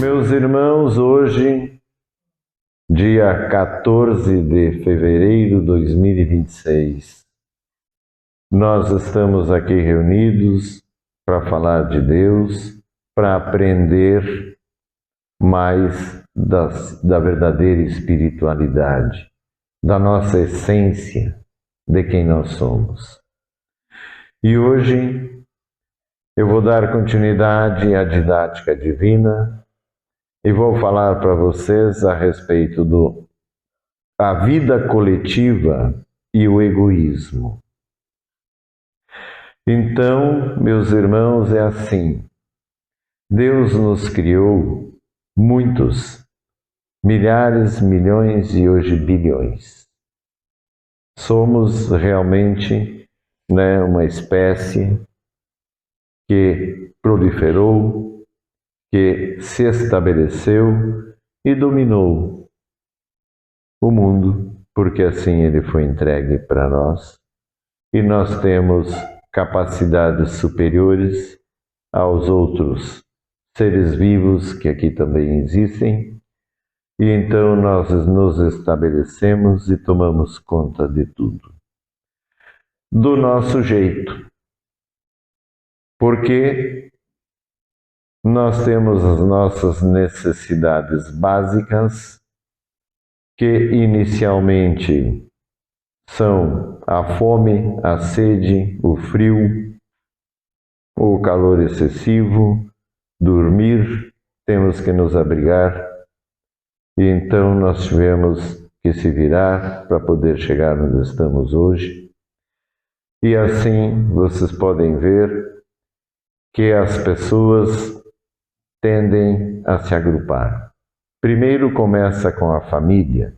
Meus irmãos, hoje, dia 14 de fevereiro de 2026, nós estamos aqui reunidos para falar de Deus, para aprender mais da verdadeira espiritualidade, da nossa essência, de quem nós somos. E hoje eu vou dar continuidade à didática divina e vou falar para vocês a respeito da vida coletiva e o egoísmo. Então, meus irmãos, é assim. Deus nos criou muitos, milhares, milhões e hoje bilhões. Somos realmente uma espécie que proliferou, que se estabeleceu e dominou o mundo, porque assim ele foi entregue para nós e nós temos capacidades superiores aos outros seres vivos que aqui também existem, e então nós nos estabelecemos e tomamos conta de tudo, do nosso jeito, porque nós temos as nossas necessidades básicas, que inicialmente são a fome, a sede, o frio, o calor excessivo, dormir, temos que nos abrigar, e então nós tivemos que se virar para poder chegar onde estamos hoje. E assim vocês podem ver que as pessoas tendem a se agrupar. Primeiro começa com a família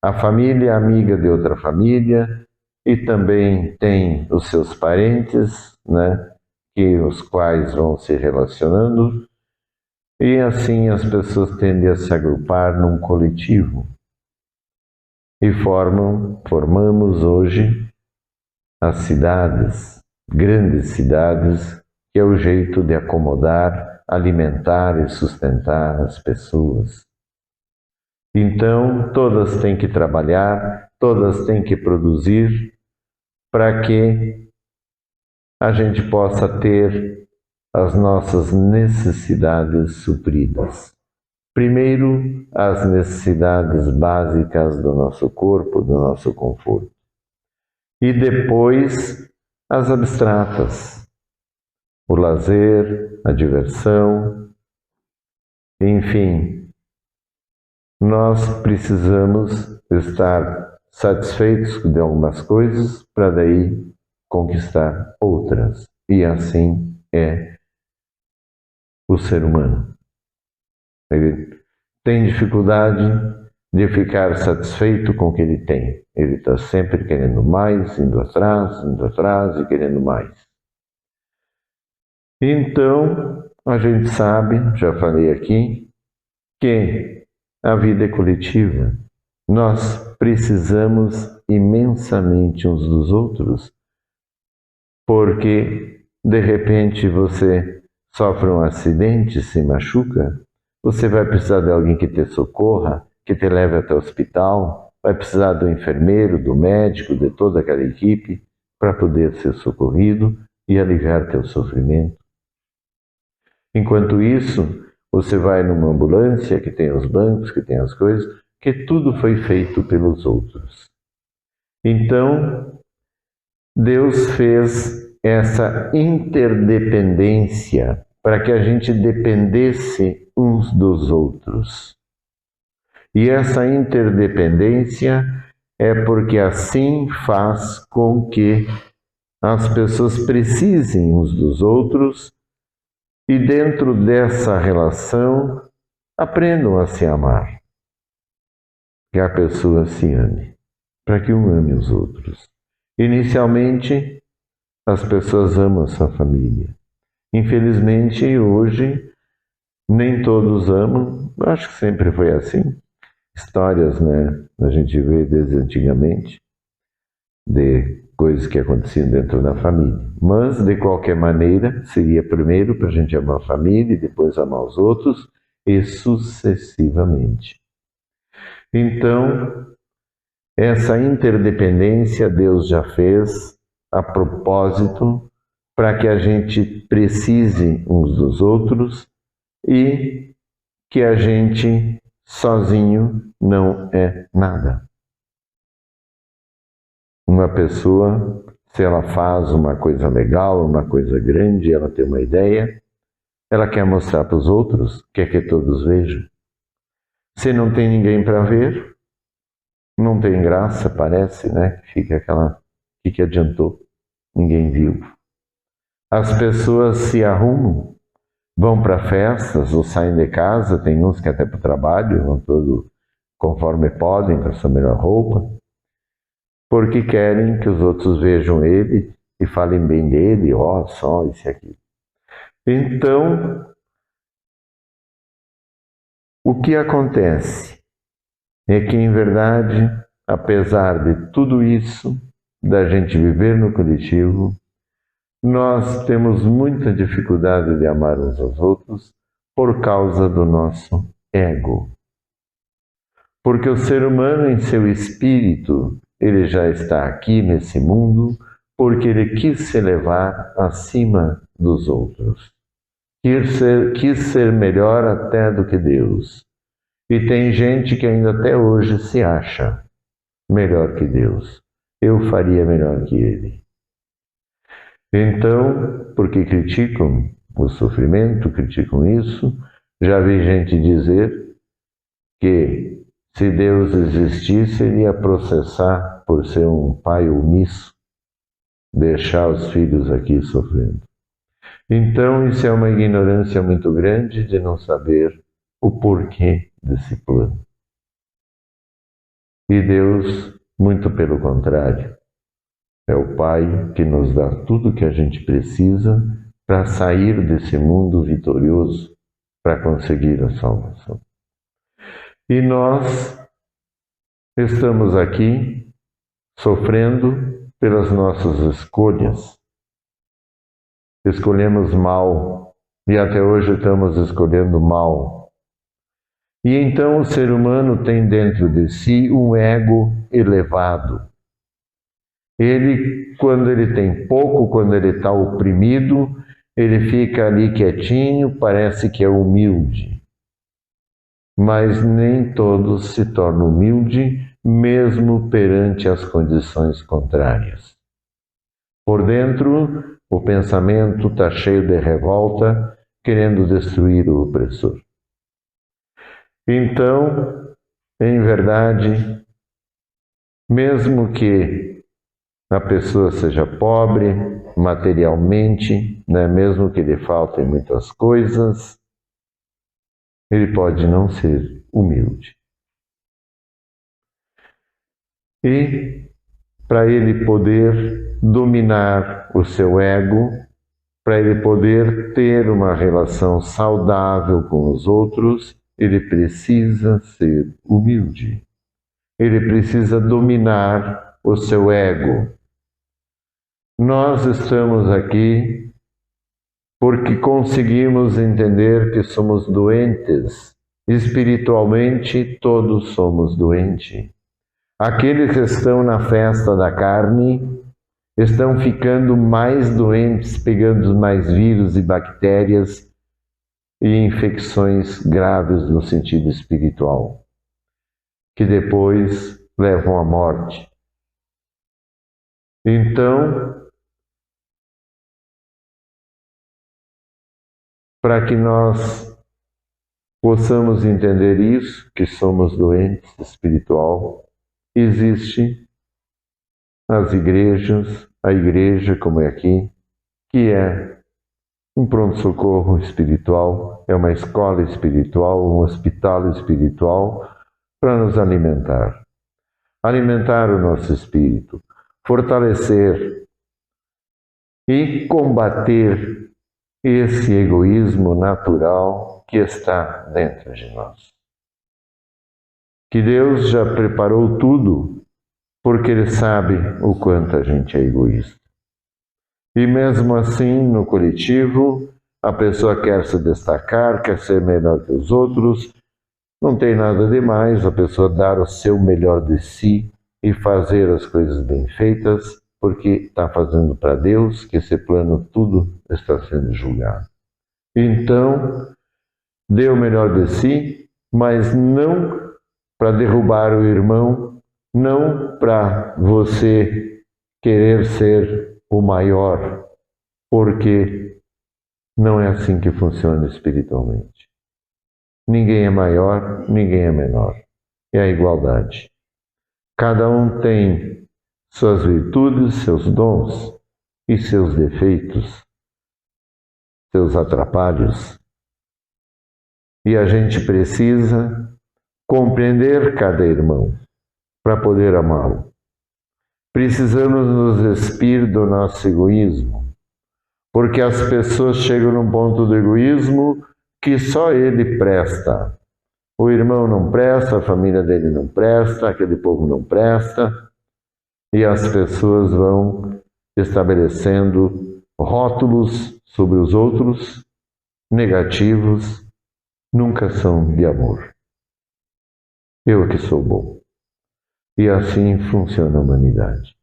é amiga de outra família e também tem os seus parentes, os quais vão se relacionando, e assim as pessoas tendem a se agrupar num coletivo e formamos hoje as cidades, grandes cidades, que é o jeito de acomodar, alimentar e sustentar as pessoas. Então, todas têm que trabalhar, todas têm que produzir para que a gente possa ter as nossas necessidades supridas. Primeiro, as necessidades básicas do nosso corpo, do nosso conforto. E depois, as abstratas. O lazer, a diversão, enfim, nós precisamos estar satisfeitos de algumas coisas para daí conquistar outras. E assim é o ser humano. Ele tem dificuldade de ficar satisfeito com o que ele tem. Ele está sempre querendo mais, indo atrás e querendo mais. Então, a gente sabe, já falei aqui, que a vida é coletiva. Nós precisamos imensamente uns dos outros, porque de repente você sofre um acidente, se machuca, você vai precisar de alguém que te socorra, que te leve até o hospital, vai precisar do enfermeiro, do médico, de toda aquela equipe para poder ser socorrido e aliviar teu sofrimento. Enquanto isso, você vai numa ambulância que tem os bancos, que tem as coisas, que tudo foi feito pelos outros. Então, Deus fez essa interdependência para que a gente dependesse uns dos outros. E essa interdependência é porque assim faz com que as pessoas precisem uns dos outros e dentro dessa relação aprendam a se amar. Que a pessoa se ame, para que um ame os outros. Inicialmente, as pessoas amam a sua família. Infelizmente, hoje, nem todos amam. Acho que sempre foi assim. Histórias, a gente vê desde antigamente, de coisas que aconteciam dentro da família. Mas, de qualquer maneira, seria primeiro para a gente amar a família e depois amar os outros, e sucessivamente. Então, essa interdependência Deus já fez a propósito para que a gente precise uns dos outros e que a gente sozinho não é nada. Uma pessoa, se ela faz uma coisa legal, uma coisa grande, ela tem uma ideia, ela quer mostrar para os outros, quer que todos vejam. Se não tem ninguém para ver, não tem graça, parece, né? Fica aquela, o que adiantou? Ninguém viu. As pessoas se arrumam, vão para festas ou saem de casa, tem uns que até para o trabalho, vão todo conforme podem, com a sua melhor roupa, porque querem que os outros vejam ele e falem bem dele, ó, só isso e aquilo. Então, o que acontece é que, em verdade, apesar de tudo isso, da gente viver no coletivo, nós temos muita dificuldade de amar uns aos outros por causa do nosso ego. Porque o ser humano, em seu espírito, ele já está aqui nesse mundo porque ele quis se elevar acima dos outros. Quis ser melhor até do que Deus. E tem gente que ainda até hoje se acha melhor que Deus. Eu faria melhor que ele. Então, porque criticam o sofrimento, criticam isso, já vi gente dizer que se Deus existisse, ele ia processar por ser um pai omisso, deixar os filhos aqui sofrendo. Então, isso é uma ignorância muito grande de não saber o porquê desse plano. E Deus, muito pelo contrário, é o Pai que nos dá tudo o que a gente precisa para sair desse mundo vitorioso, para conseguir a salvação. E nós estamos aqui sofrendo pelas nossas escolhas. Escolhemos mal e até hoje estamos escolhendo mal. E então o ser humano tem dentro de si um ego elevado. Ele, quando ele tem pouco, quando ele está oprimido, ele fica ali quietinho, parece que é humilde. Mas nem todos se tornam humildes, mesmo perante as condições contrárias. Por dentro, o pensamento está cheio de revolta, querendo destruir o opressor. Então, em verdade, mesmo que a pessoa seja pobre materialmente, né, mesmo que lhe faltem muitas coisas, ele pode não ser humilde. E para ele poder dominar o seu ego, para ele poder ter uma relação saudável com os outros, ele precisa ser humilde. Ele precisa dominar o seu ego. Nós estamos aqui porque conseguimos entender que somos doentes. Espiritualmente, todos somos doentes. Aqueles que estão na festa da carne estão ficando mais doentes, pegando mais vírus e bactérias e infecções graves no sentido espiritual, que depois levam à morte. Então, para que nós possamos entender isso, que somos doentes espiritual, existe as igrejas, a igreja como é aqui, que é um pronto-socorro espiritual, é uma escola espiritual, um hospital espiritual para nos alimentar. Alimentar o nosso espírito, fortalecer e combater esse egoísmo natural que está dentro de nós. Que Deus já preparou tudo, porque Ele sabe o quanto a gente é egoísta. E mesmo assim, no coletivo, a pessoa quer se destacar, quer ser melhor que os outros. Não tem nada demais a pessoa dar o seu melhor de si e fazer as coisas bem feitas, porque está fazendo para Deus, que esse plano tudo está sendo julgado. Então, dê o melhor de si, mas não para derrubar o irmão, não para você querer ser o maior, porque não é assim que funciona espiritualmente. Ninguém é maior, ninguém é menor. É a igualdade. Cada um tem suas virtudes, seus dons e seus defeitos, seus atrapalhos. E a gente precisa compreender cada irmão para poder amá-lo. Precisamos nos despir do nosso egoísmo, porque as pessoas chegam num ponto do egoísmo que só ele presta. O irmão não presta, a família dele não presta, aquele povo não presta, e as pessoas vão estabelecendo rótulos sobre os outros, negativos, nunca são de amor. Eu que sou bom. E assim funciona a humanidade.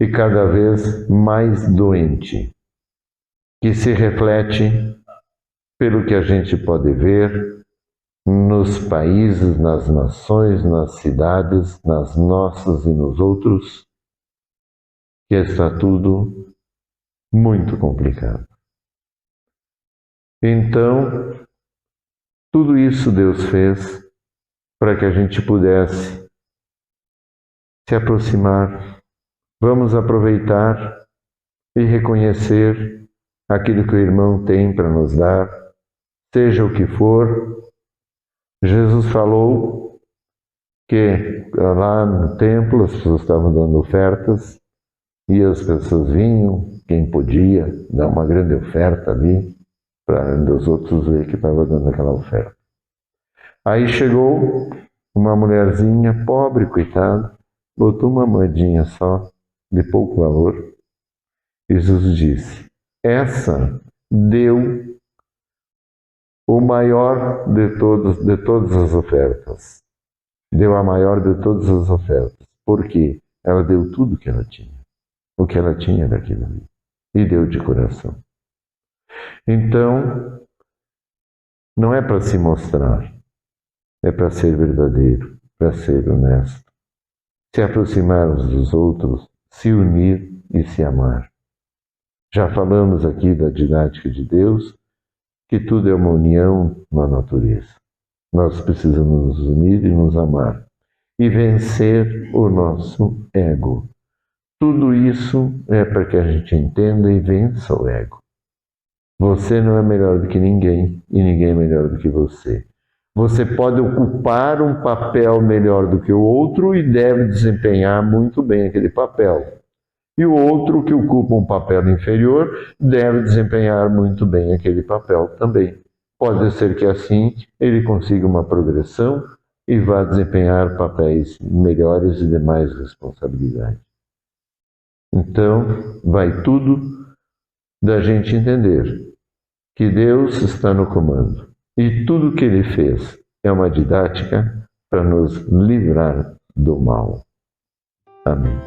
E cada vez mais doente, que se reflete pelo que a gente pode ver nos países, nas nações, nas cidades, nas nossas e nos outros, que está tudo muito complicado. Então, tudo isso Deus fez para que a gente pudesse se aproximar. Vamos aproveitar e reconhecer aquilo que o irmão tem para nos dar, seja o que for. Jesus falou que lá no templo as pessoas estavam dando ofertas e as pessoas vinham, quem podia, dar uma grande oferta ali, para os outros ver que estava dando aquela oferta. Aí chegou uma mulherzinha pobre, coitada, botou uma moedinha só, de pouco valor. Jesus disse: essa deu o maior de todas as ofertas. Deu a maior de todas as ofertas. Por quê? Ela deu tudo o que ela tinha. O que ela tinha daquilo ali. E deu de coração. Então, não é para se mostrar. É para ser verdadeiro, para ser honesto. Se aproximar uns dos outros, se unir e se amar. Já falamos aqui da didática de Deus, que tudo é uma união na natureza. Nós precisamos nos unir e nos amar. E vencer o nosso ego. Tudo isso é para que a gente entenda e vença o ego. Você não é melhor do que ninguém e ninguém é melhor do que você. Você pode ocupar um papel melhor do que o outro e deve desempenhar muito bem aquele papel. E o outro que ocupa um papel inferior deve desempenhar muito bem aquele papel também. Pode ser que assim ele consiga uma progressão e vá desempenhar papéis melhores e de mais responsabilidade. Então, vai tudo da gente entender que Deus está no comando. E tudo que Ele fez é uma didática para nos livrar do mal. Amém.